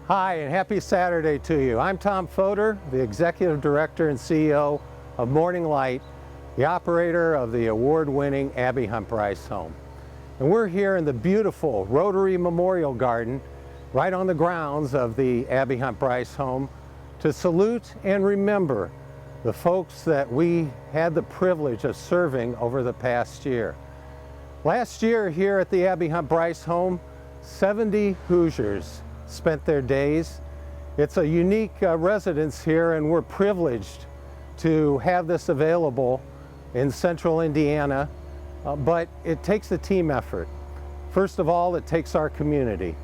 Hi, and happy Saturday to you. I'm Tom Fodor, the Executive Director and CEO of Morning Light, the operator of the award-winning Abby Hunt Bryce Home. And we're here in the beautiful Rotary Memorial Garden, right on the grounds of the Abby Hunt Bryce Home, to salute and remember the folks that we had the privilege of serving over the past year. Last year here at the Abby Hunt Bryce Home, 70 Hoosiers spent their days. It's a unique residence here, and we're privileged to have this available in central Indiana, but it takes a team effort. First of all, it takes our community.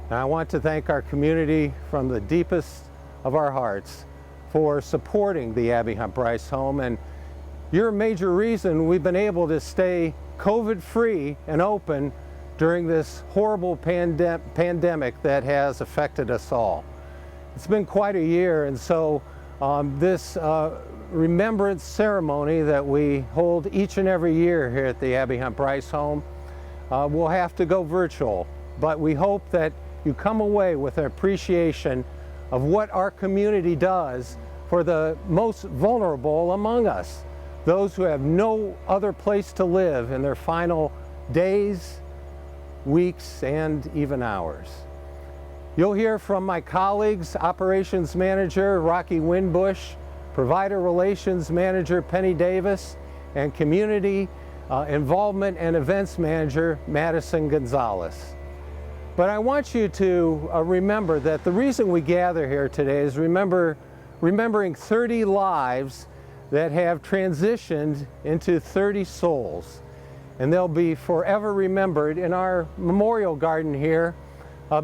And I want to thank our community from the deepest of our hearts for supporting the Abby Hunt Bryce Home, and you're a major reason we've been able to stay COVID-free and open during this horrible pandemic that has affected us all. It's been quite a year, and so this remembrance ceremony that we hold each and every year here at the Abby Hunt Bryce Home will have to go virtual, but we hope that you come away with an appreciation of what our community does for the most vulnerable among us, those who have no other place to live in their final days, weeks, and even hours. You'll hear from my colleagues, Operations Manager Rocky Winbush, Provider Relations Manager Penny Davis, and Community Involvement and Events Manager Madison Gonzalez. But I want you to remember that the reason we gather here today is remembering 30 lives that have transitioned into 30 souls. And they'll be forever remembered in our memorial garden here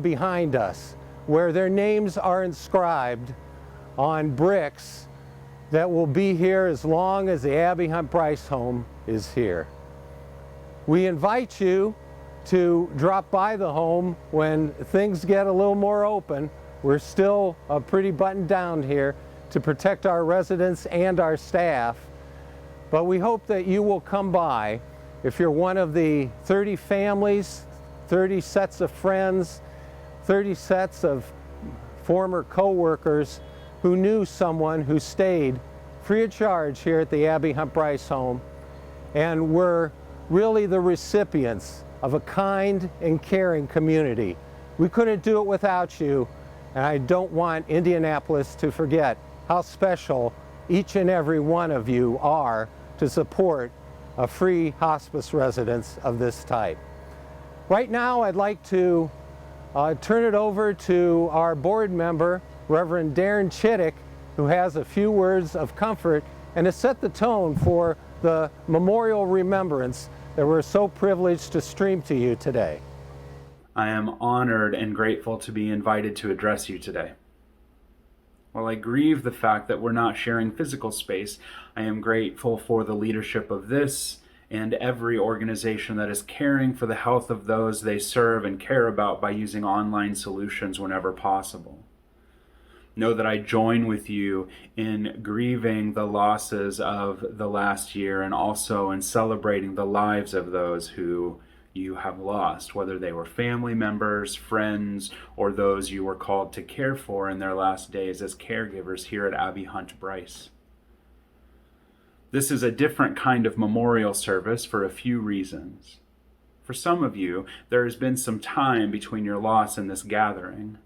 behind us, where their names are inscribed on bricks that will be here as long as the Abby Hunt Bryce Home is here. We invite you to drop by the home when things get a little more open. We're still pretty buttoned down here to protect our residents and our staff, but we hope that you will come by. If you're one of the 30 families, 30 sets of friends, 30 sets of former co-workers who knew someone who stayed free of charge here at the Abby Hunt Bryce Home, and were really the recipients of a kind and caring community. We couldn't do it without you, and I don't want Indianapolis to forget how special each and every one of you are to support a free hospice residence of this type. Right now, I'd like to turn it over to our board member, Reverend Darren Chittick, who has a few words of comfort and to set the tone for the memorial remembrance that we're so privileged to stream to you today. I am honored and grateful to be invited to address you today. While I grieve the fact that we're not sharing physical space, I am grateful for the leadership of this and every organization that is caring for the health of those they serve and care about by using online solutions whenever possible. Know that I join with you in grieving the losses of the last year and also in celebrating the lives of those who you have lost, whether they were family members, friends, or those you were called to care for in their last days as caregivers here at Abby Hunt Bryce. This is a different kind of memorial service for a few reasons. For some of you, there has been some time between your loss and this gathering.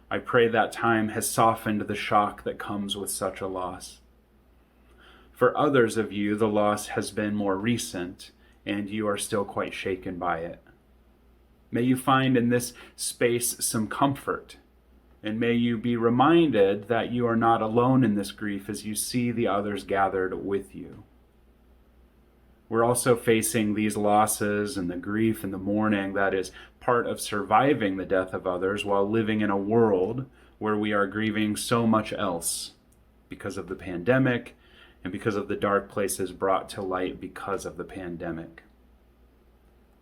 I pray that time has softened the shock that comes with such a loss. For others of you, the loss has been more recent, and you are still quite shaken by it. May you find in this space some comfort, and may you be reminded that you are not alone in this grief as you see the others gathered with you. We're also facing these losses and the grief and the mourning that is part of surviving the death of others while living in a world where we are grieving so much else because of the pandemic and because of the dark places brought to light because of the pandemic.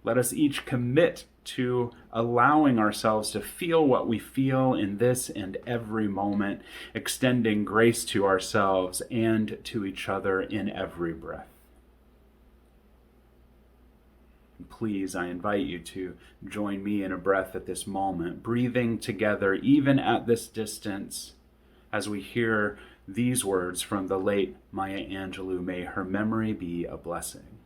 Let us each commit to allowing ourselves to feel what we feel in this and every moment, extending grace to ourselves and to each other in every breath. Please, I invite you to join me in a breath at this moment, breathing together even at this distance as we hear these words from the late Maya Angelou. May her memory be a blessing.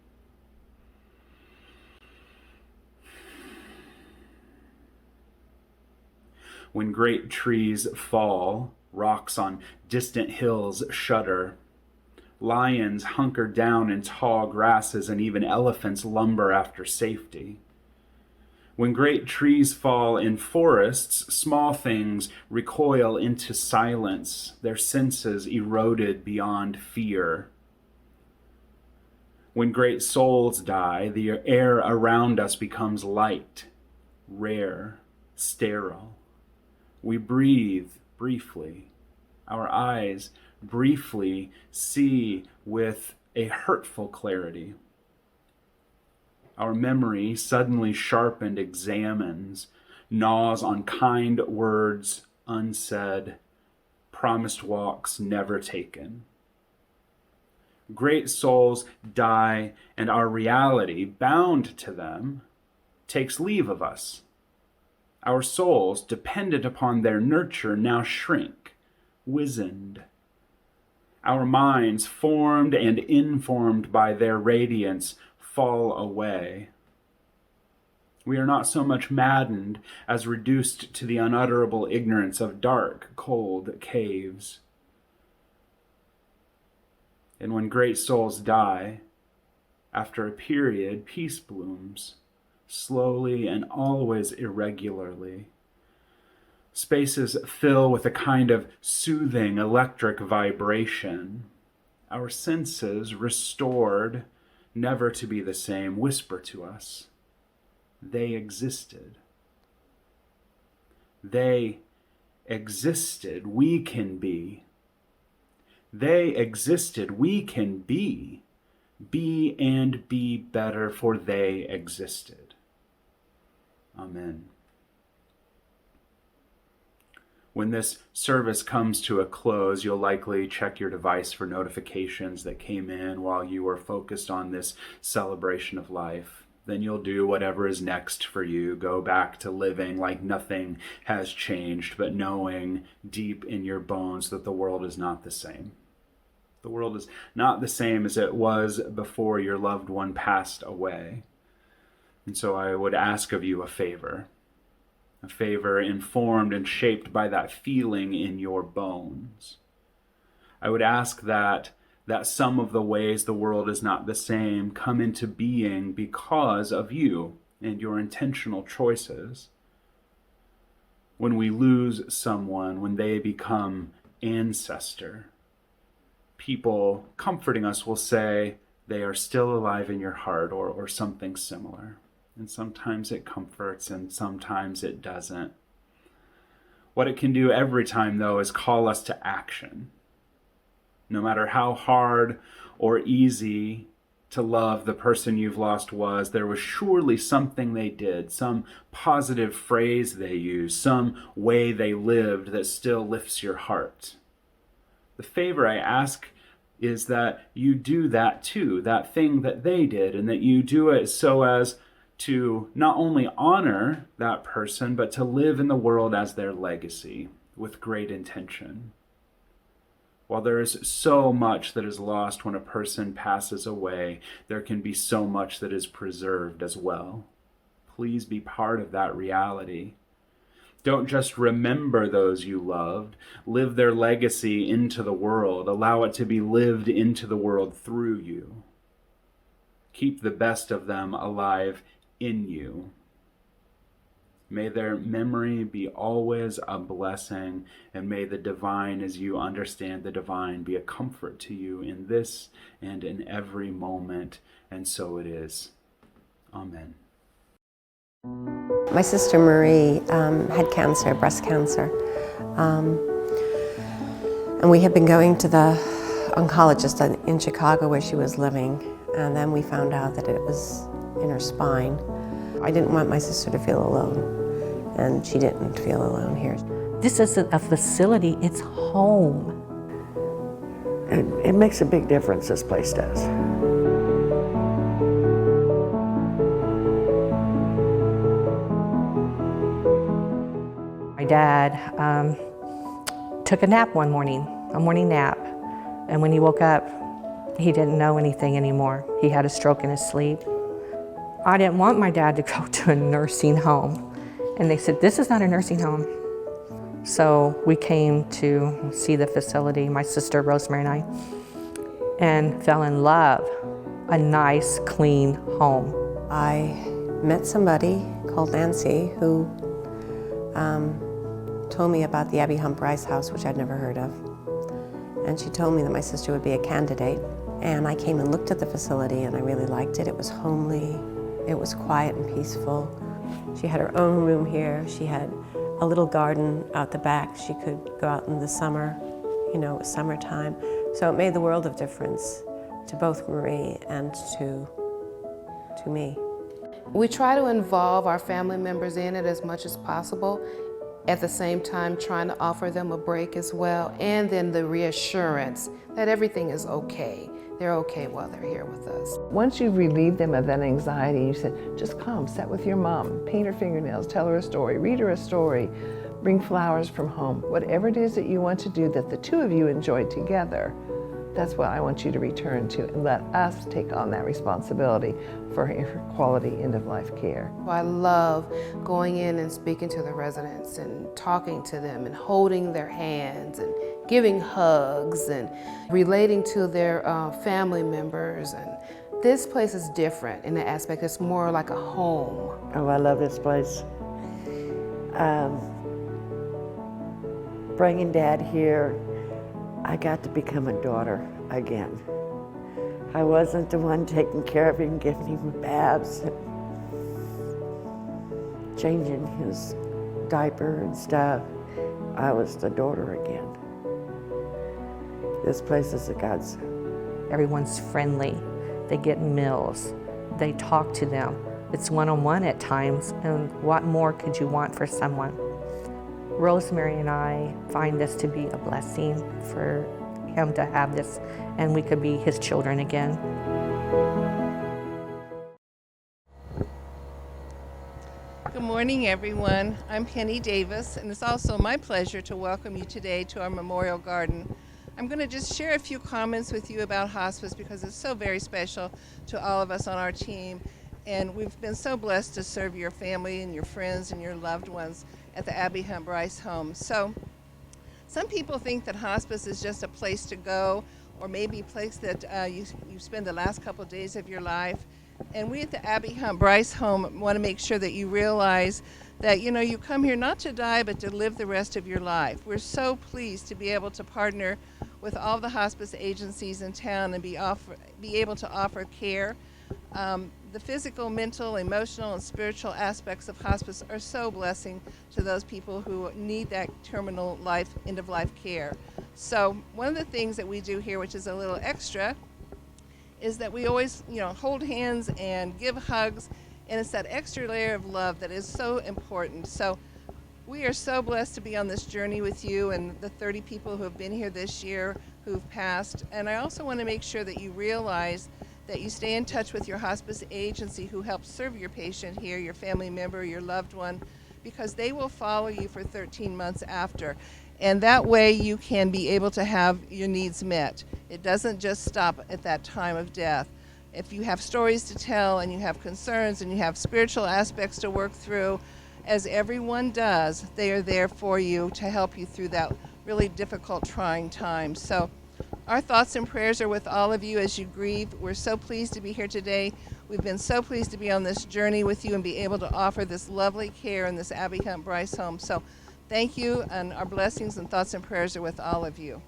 When great trees fall, rocks on distant hills shudder. Lions hunker down in tall grasses, and even elephants lumber after safety. When great trees fall in forests, small things recoil into silence, their senses eroded beyond fear. When great souls die, the air around us becomes light, rare, sterile. We breathe briefly. Our eyes briefly see with a hurtful clarity. Our memory, suddenly sharpened, examines, gnaws on kind words unsaid, promised walks never taken. Great souls die, and our reality, bound to them, takes leave of us. Our souls, dependent upon their nurture, now shrink, wizened. Our minds, formed and informed by their radiance, fall away. We are not so much maddened as reduced to the unutterable ignorance of dark, cold caves. And when great souls die, after a period, peace blooms, slowly and always irregularly. Spaces fill with a kind of soothing electric vibration. Our senses, restored, never to be the same, whisper to us. They existed. They existed. We can be. They existed. We can be. Be and be better, for they existed. Amen. When this service comes to a close, you'll likely check your device for notifications that came in while you were focused on this celebration of life. Then you'll do whatever is next for you. Go back to living like nothing has changed, but knowing deep in your bones that the world is not the same. The world is not the same as it was before your loved one passed away. And so I would ask of you a favor informed and shaped by that feeling in your bones. I would ask that some of the ways the world is not the same come into being because of you and your intentional choices. When we lose someone, when they become ancestor, people comforting us will say they are still alive in your heart, or something similar. And sometimes it comforts and sometimes it doesn't. What it can do every time, though, is call us to action. No matter how hard or easy to love the person you've lost was, there was surely something they did, some positive phrase they used, some way they lived that still lifts your heart. The favor I ask is that you do that too, that thing that they did, and that you do it so as to not only honor that person, but to live in the world as their legacy with great intention. While there is so much that is lost when a person passes away, there can be so much that is preserved as well. Please be part of that reality. Don't just remember those you loved. Live their legacy into the world. Allow it to be lived into the world through you. Keep the best of them alive in you. May their memory be always a blessing, and may the divine, as you understand the divine, be a comfort to you in this and in every moment, and so it is. Amen. My sister Marie had cancer, breast cancer, and we had been going to the oncologist in Chicago where she was living, and then we found out that it was in her spine. I didn't want my sister to feel alone, and she didn't feel alone here. This isn't a facility, it's home. It makes a big difference, this place does. My dad took a nap one morning, a morning nap, and when he woke up, he didn't know anything anymore. He had a stroke in his sleep. I didn't want my dad to go to a nursing home, and they said, "This is not a nursing home." So we came to see the facility, my sister Rosemary and I, and fell in love. A nice, clean home. I met somebody called Nancy who told me about the Abby Hunt Bryce house, which I'd never heard of. And she told me that my sister would be a candidate. And I came and looked at the facility and I really liked it. It was homely, it was quiet and peaceful. She had her own room here. She had a little garden out the back. She could go out in the summer, you know, it was summertime. So it made the world of difference to both Marie and to me. We try to involve our family members in it as much as possible, at the same time trying to offer them a break as well, and then the reassurance that everything is okay. They're okay while they're here with us. Once you've relieved them of that anxiety, you said, just come, sit with your mom, paint her fingernails, tell her a story, read her a story, bring flowers from home. Whatever it is that you want to do that the two of you enjoy together, that's what I want you to return to, and let us take on that responsibility for quality end-of-life care. I love going in and speaking to the residents and talking to them and holding their hands and giving hugs and relating to their family members. And this place is different in the aspect it's more like a home. Oh, I love this place. Bringing Dad here, I got to become a daughter again. I wasn't the one taking care of him, giving him baths, changing his diaper and stuff. I was the daughter again. This place is a godsend. Everyone's friendly. They get meals. They talk to them. It's one-on-one at times, and what more could you want for someone? Rosemary and I find this to be a blessing for him to have this, and we could be his children again. Good morning, everyone. I'm Penny Davis, and it's also my pleasure to welcome you today to our Memorial Garden. I'm going to just share a few comments with you about hospice because it's so very special to all of us on our team, and we've been so blessed to serve your family and your friends and your loved ones at the Abby Hunt Bryce home. So some people think that hospice is just a place to go, or maybe a place that you spend the last couple of days of your life. And we at the Abby Hunt Bryce home want to make sure that you realize that, you know, you come here not to die, but to live the rest of your life. We're so pleased to be able to partner with all the hospice agencies in town and be able to offer care. The physical, mental, emotional, and spiritual aspects of hospice are so blessing to those people who need that terminal life, end-of-life care. So one of the things that we do here, which is a little extra, is that we always, hold hands and give hugs, and it's that extra layer of love that is so important. So we are so blessed to be on this journey with you and the 30 people who have been here this year who've passed. And I also want to make sure that you realize that you stay in touch with your hospice agency who helps serve your patient here, your family member, your loved one, because they will follow you for 13 months after. And that way you can be able to have your needs met. It doesn't just stop at that time of death. If you have stories to tell and you have concerns and you have spiritual aspects to work through, as everyone does, they are there for you to help you through that really difficult, trying time. So our thoughts and prayers are with all of you as you grieve. We're so pleased to be here today. We've been so pleased to be on this journey with you and be able to offer this lovely care in this Abby Hunt Bryce home. So thank you, and our blessings and thoughts and prayers are with all of you.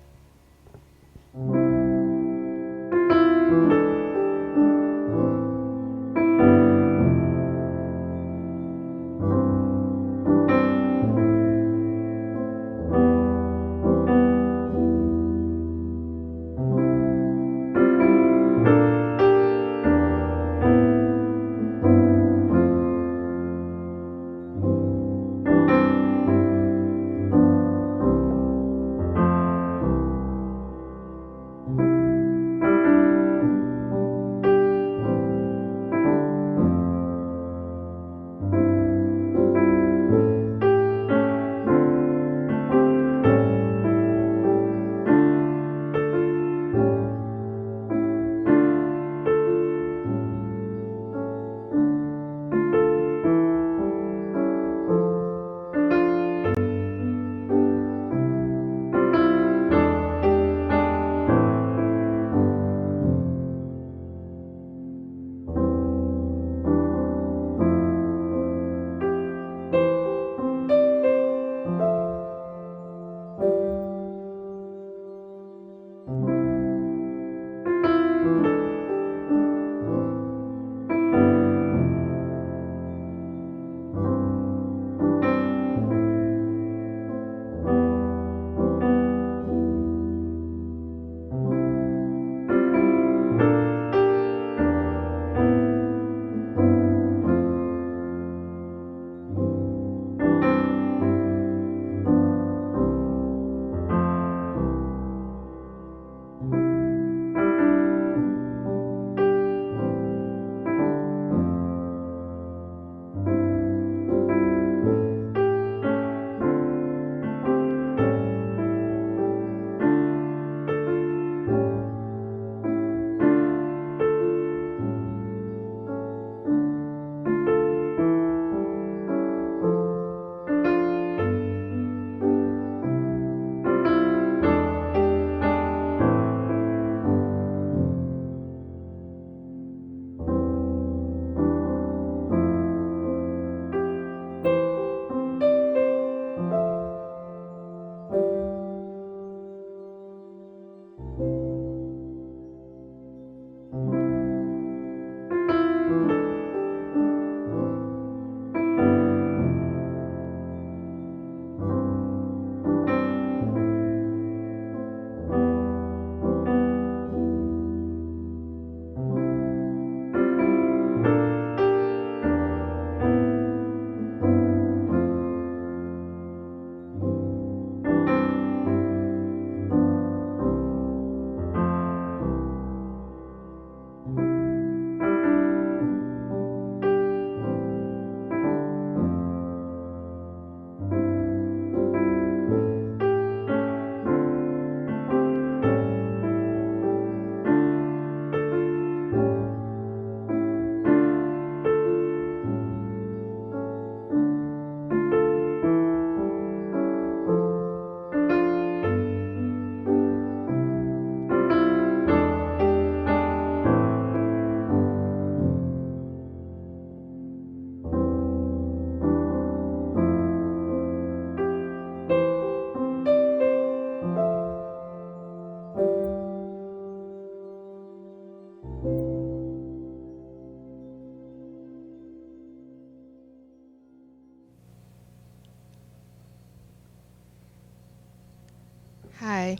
Hi,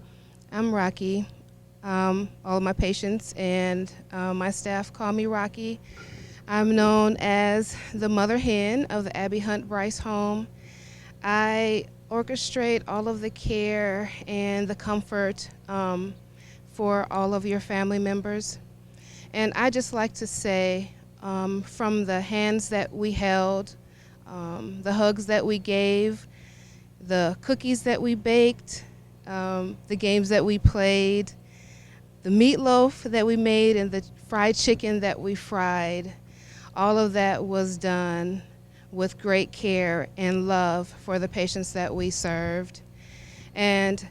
I'm Rocky. All of my patients and my staff call me Rocky. I'm known as the mother hen of the Abby Hunt Bryce home. I orchestrate all of the care and the comfort for all of your family members. And I just like to say, from the hands that we held, the hugs that we gave, the cookies that we baked, the games that we played, the meatloaf that we made, and the fried chicken that we fried, all of that was done with great care and love for the patients that we served. And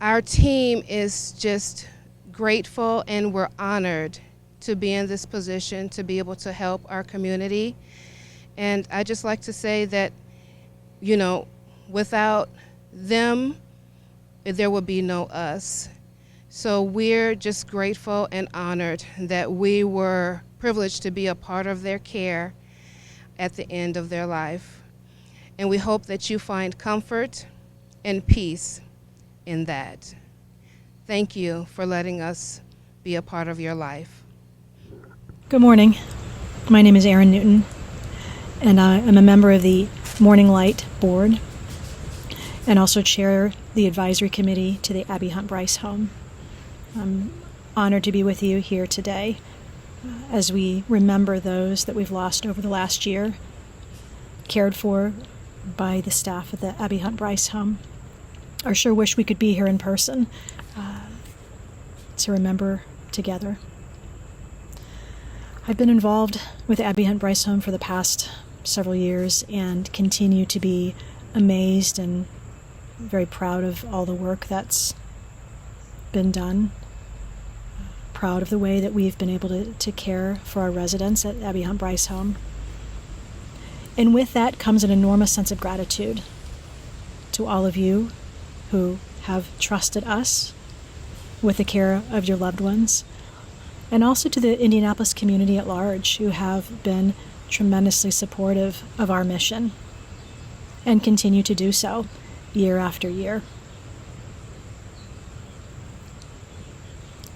our team is just grateful, and we're honored to be in this position to be able to help our community. And I just like to say that, you know, without them, there would be no us. So we're just grateful and honored that we were privileged to be a part of their care at the end of their life. And we hope that you find comfort and peace in that. Thank you for letting us be a part of your life. Good morning. My name is Erin Newton, and I am a member of the Morning Light Board and also chair the advisory committee to the Abby Hunt Bryce home. I'm honored to be with you here today as we remember those that we've lost over the last year, cared for by the staff at the Abby Hunt Bryce home. I sure wish we could be here in person to remember together. I've been involved with the Abby Hunt Bryce home for the past several years and continue to be amazed and very proud of all the work that's been done. Proud of the way that we've been able to care for our residents at Abby Hunt Bryce home. And with that comes an enormous sense of gratitude to all of you who have trusted us with the care of your loved ones, and also to the Indianapolis community at large who have been tremendously supportive of our mission and continue to do so year after year.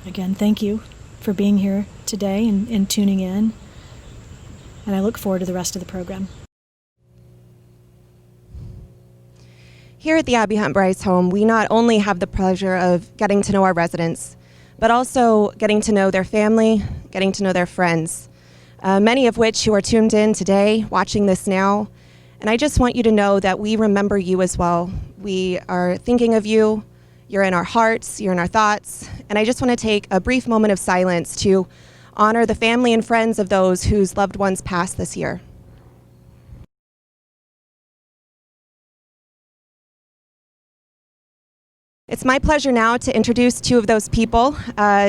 Again, thank you for being here today and tuning in, and I look forward to the rest of the program. Here at the Abby Hunt Bryce home, we not only have the pleasure of getting to know our residents, but also getting to know their family, getting to know their friends, many of which who are tuned in today, watching this now. And I just want you to know that we remember you as well. We are thinking of you. You're in our hearts, you're in our thoughts. And I just want to take a brief moment of silence to honor the family and friends of those whose loved ones passed this year. It's my pleasure now to introduce two of those people,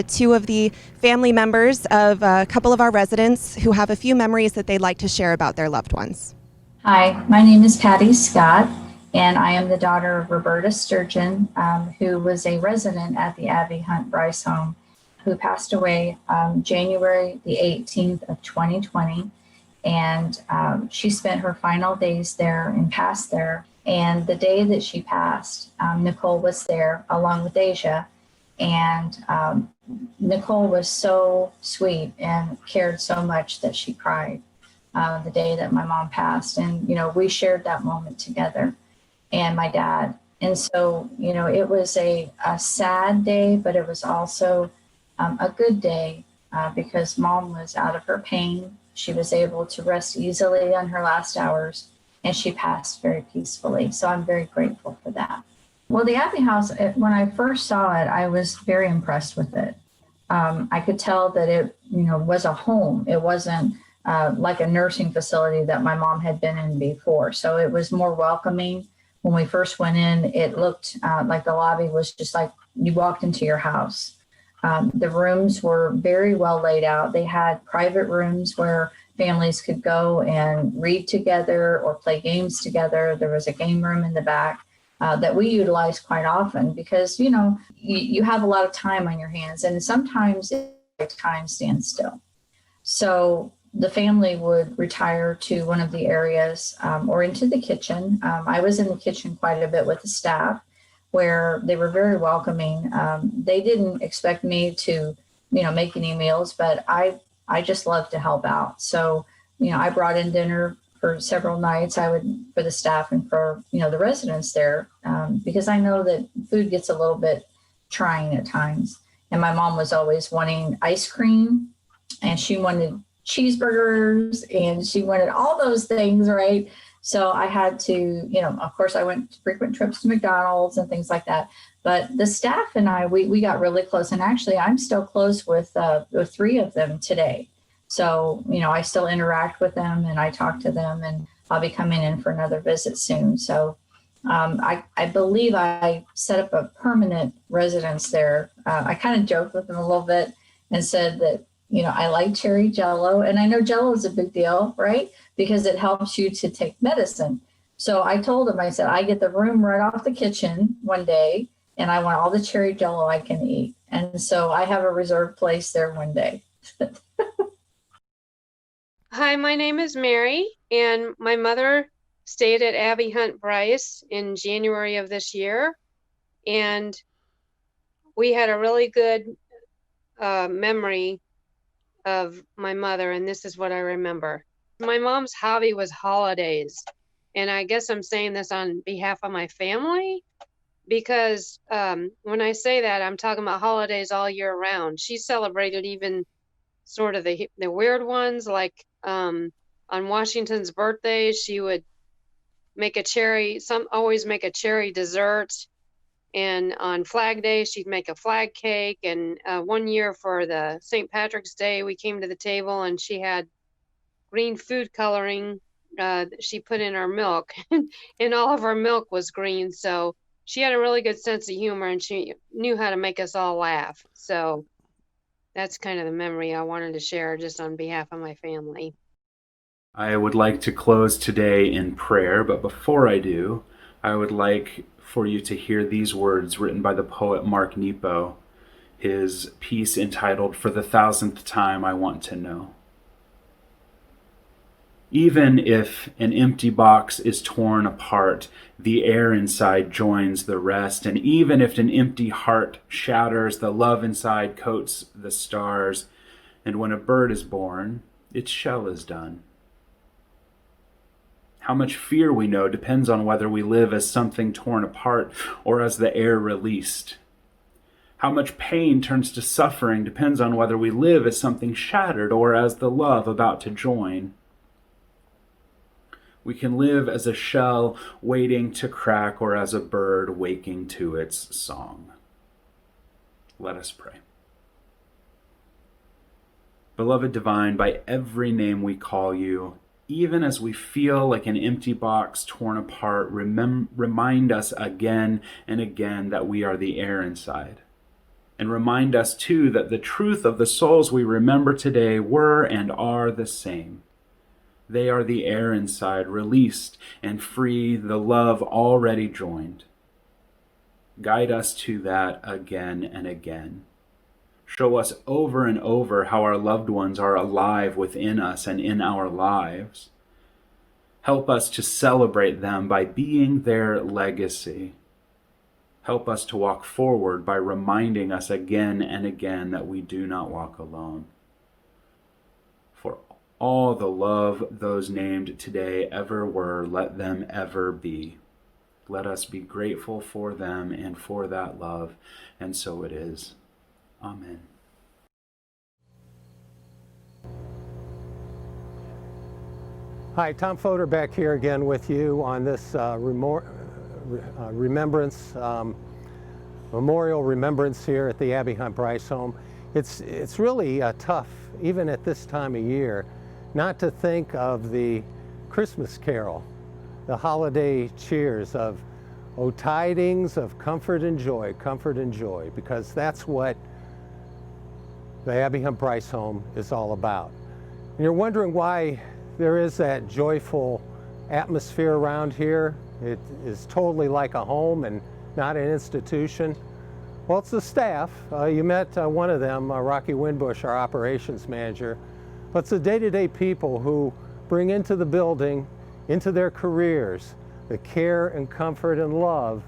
two of the family members of a couple of our residents who have a few memories that they'd like to share about their loved ones. Hi, my name is Patty Scott, and I am the daughter of Roberta Sturgeon, who was a resident at the Abby Hunt Bryce home, who passed away January the 18th of 2020. And she spent her final days there and passed there. And the day that she passed, Nicole was there along with Asia. And Nicole was so sweet and cared so much that she cried the day that my mom passed. And, you know, we shared that moment together, and my dad. And so, you know, it was a sad day, but it was also a good day because mom was out of her pain. She was able to rest easily on her last hours, and she passed very peacefully. So I'm very grateful for that. Well, the Abbey House, when I first saw it, I was very impressed with it. I could tell that it, you know, was a home. It wasn't like a nursing facility that my mom had been in before. So it was more welcoming. When we first went in, it looked like the lobby was just like you walked into your house. The rooms were very well laid out. They had private rooms where families could go and read together or play games together. There was a game room in the back that we utilized quite often because, you know, you have a lot of time on your hands, and sometimes time stands still. So the family would retire to one of the areas or into the kitchen. I was in the kitchen quite a bit with the staff, where they were very welcoming. They didn't expect me to, make any meals, but I just love to help out. So, I brought in dinner for several nights. I would, for the staff and for, the residents there, because I know that food gets a little bit trying at times. And my mom was always wanting ice cream, and she wanted cheeseburgers, and she wanted all those things, right? So I had to, of course, I went frequent trips to McDonald's and things like that. But the staff and I, we got really close. And actually, I'm still close with 3 of them today. So, I still interact with them and I talk to them, and I'll be coming in for another visit soon. So I believe I set up a permanent residence there. I kind of joked with them a little bit and said that, I like cherry Jello, and I know Jello is a big deal, right? Because it helps you to take medicine. So I told him, I said, I get the room right off the kitchen one day, and I want all the cherry Jello I can eat. And so I have a reserved place there one day. Hi, my name is Mary, and my mother stayed at Abby Hunt Bryce in January of this year. And we had a really good memory of my mother, and this is what I remember. My mom's hobby was holidays, and I guess I'm saying this on behalf of my family, because when I say that, I'm talking about holidays all year round. She celebrated even sort of the weird ones, like on Washington's birthday, she would make always make a cherry dessert. And on Flag Day, she'd make a flag cake. And one year for the St. Patrick's Day, we came to the table and she had green food coloring she put in our milk. And all of our milk was green. So she had a really good sense of humor, and she knew how to make us all laugh. So that's kind of the memory I wanted to share just on behalf of my family. I would like to close today in prayer, but before I do, I would like for you to hear these words written by the poet Mark Nepo, his piece entitled, "For the 1,000th Time I Want to Know." Even if an empty box is torn apart, the air inside joins the rest. And even if an empty heart shatters, the love inside coats the stars. And when a bird is born, its shell is done. How much fear we know depends on whether we live as something torn apart or as the air released. How much pain turns to suffering depends on whether we live as something shattered or as the love about to join. We can live as a shell waiting to crack or as a bird waking to its song. Let us pray. Beloved Divine, by every name we call you, even as we feel like an empty box torn apart, remind us again and again that we are the air inside. And remind us, too, that the truth of the souls we remember today were and are the same. They are the air inside, released and free, the love already joined. Guide us to that again and again. Show us over and over how our loved ones are alive within us and in our lives. Help us to celebrate them by being their legacy. Help us to walk forward by reminding us again and again that we do not walk alone. For all the love those named today ever were, let them ever be. Let us be grateful for them and for that love, and so it is. Amen. Hi, Tom Fodor back here again with you on this Remembrance Memorial Remembrance here at the Abby Hunt Bryce home. It's really tough, even at this time of year, not to think of the Christmas carol, the holiday cheers of "O tidings of comfort and joy, because that's what the Abby Hunt Bryce home is all about. And you're wondering why there is that joyful atmosphere around here. It is totally like a home and not an institution. Well, it's the staff. You met one of them, Rocky Winbush, our operations manager. But it's the day-to-day people who bring into the building, into their careers, the care and comfort and love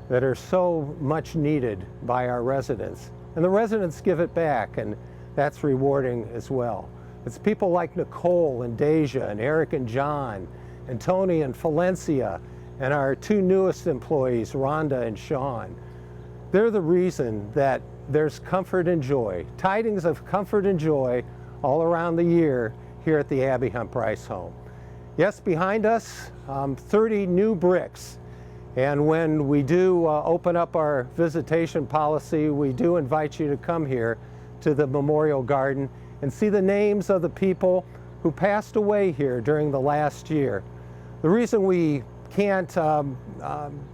that are so much needed by our residents. And the residents give it back, and that's rewarding as well. It's people like Nicole and Deja and Eric and John and Tony and Valencia and our two newest employees, Rhonda and Sean. They're the reason that there's comfort and joy, tidings of comfort and joy all around the year here at the Abby Hunt Bryce home. Yes, behind us, 30 new bricks. And when we do open up our visitation policy, we do invite you to come here to the Memorial Garden and see the names of the people who passed away here during the last year. The reason we can't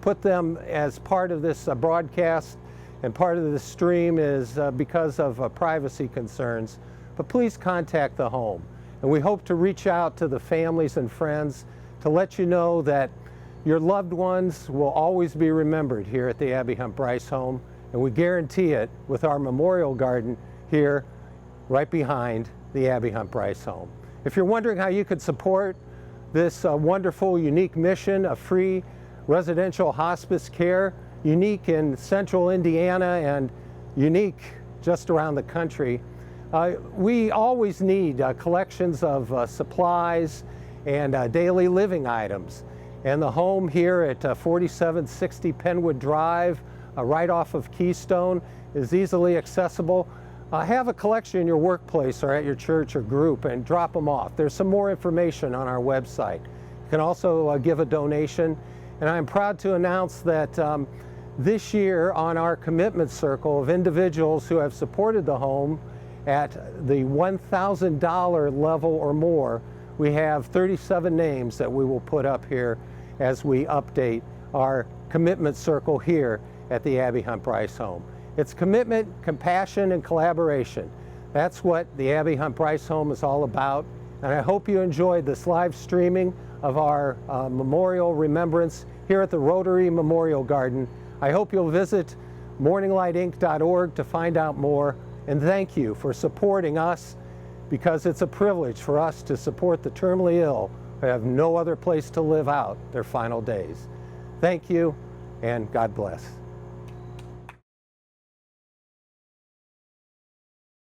put them as part of this broadcast and part of the stream is because of privacy concerns, but please contact the home. And we hope to reach out to the families and friends to let you know that your loved ones will always be remembered here at the Abby Hunt Bryce home, and we guarantee it with our Memorial Garden here right behind the Abby Hunt Bryce home. If you're wondering how you could support this wonderful, unique mission of free residential hospice care, unique in central Indiana and unique just around the country, we always need collections of supplies and daily living items. And the home here at 4760 Penwood Drive, right off of Keystone, is easily accessible. Have a collection in your workplace or at your church or group and drop them off. There's some more information on our website. You can also give a donation. And I'm proud to announce that this year on our commitment circle of individuals who have supported the home at the $1,000 level or more, we have 37 names that we will put up here as we update our commitment circle here at the Abby Hunt Bryce home. It's commitment, compassion, and collaboration. That's what the Abby Hunt Bryce home is all about. And I hope you enjoyed this live streaming of our memorial remembrance here at the Rotary Memorial Garden. I hope you'll visit morninglightinc.org to find out more. And thank you for supporting us, because it's a privilege for us to support the terminally ill who have no other place to live out their final days. Thank you, and God bless.